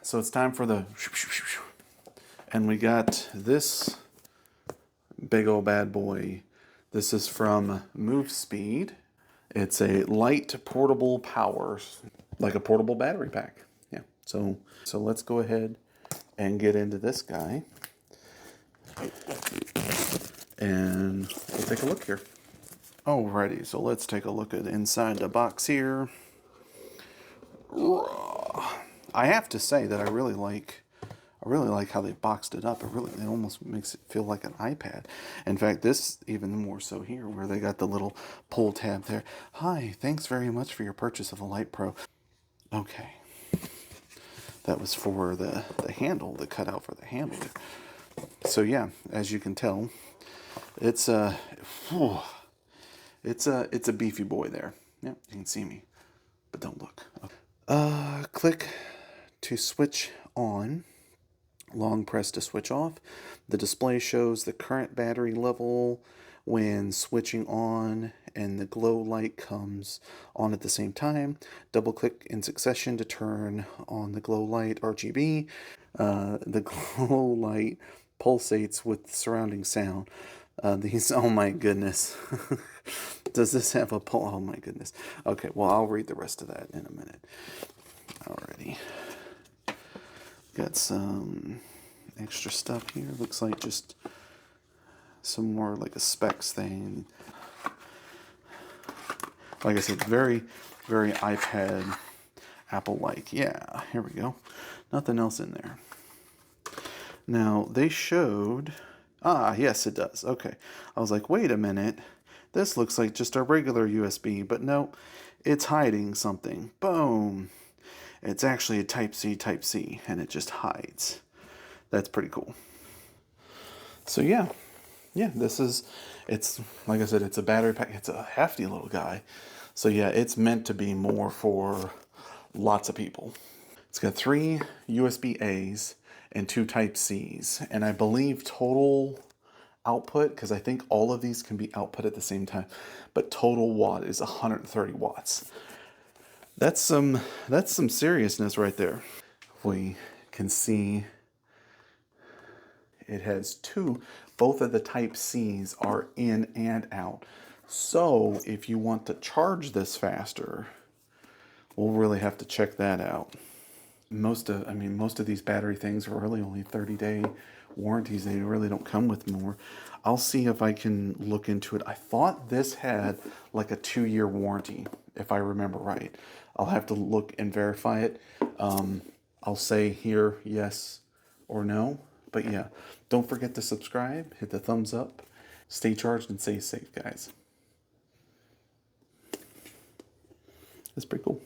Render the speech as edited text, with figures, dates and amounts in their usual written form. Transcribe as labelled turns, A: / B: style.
A: So it's time for the... And we got this big old bad boy. This is from MoveSpeed. It's a light portable power, like a portable battery pack. Yeah. So let's go ahead and get into this guy. And we'll take a look here. Alrighty, so let's take a look at inside the box here. I have to say that I really like how they boxed it up. It almost makes it feel like an iPad. In fact, this even more so here, where they got the little pull tab there. Hi, thanks very much for your purchase of the Light Pro. Okay, that was for the handle, the cutout for the handle. So yeah, as you can tell, it's a beefy boy there. Yeah, you can see me, but don't look. Okay. Click to switch on. Long press to switch off. The display shows the current battery level when switching on, and the glow light comes on at the same time. Double click in succession to turn on the glow light RGB. The glow light pulsates with surrounding sound. Oh my goodness. Does this have a pull? Oh my goodness. Okay, well, I'll read the rest of that in a minute. Alrighty. Got some extra stuff here. Looks like just some more like a specs thing. Like I said, very, very iPad, Apple-like. Yeah, here we go. Nothing else in there. Now, they showed... yes, it does. Okay. I was like, wait a minute. This looks like just a regular USB, but no, it's hiding something. Boom. It's actually a Type-C, and it just hides. That's pretty cool. So yeah, it's like I said, it's a battery pack. It's a hefty little guy. So yeah, it's meant to be more for lots of people. It's got 3 USB-A's and 2 Type-C's, and I believe total output, because I think all of these can be output at the same time, but total watt is 130 watts. That's some seriousness right there. We can see it has 2. Both of the Type-C's are in and out. So if you want to charge this faster, we'll really have to check that out. Most of these battery things are really only 30-day warranties. They really don't come with more. I'll see if I can look into it. I thought this had like a 2-year warranty, if I remember right. I'll have to look and verify it. I'll say here yes or no. But yeah, don't forget to subscribe, hit the thumbs up, stay charged, and stay safe, guys. That's pretty cool.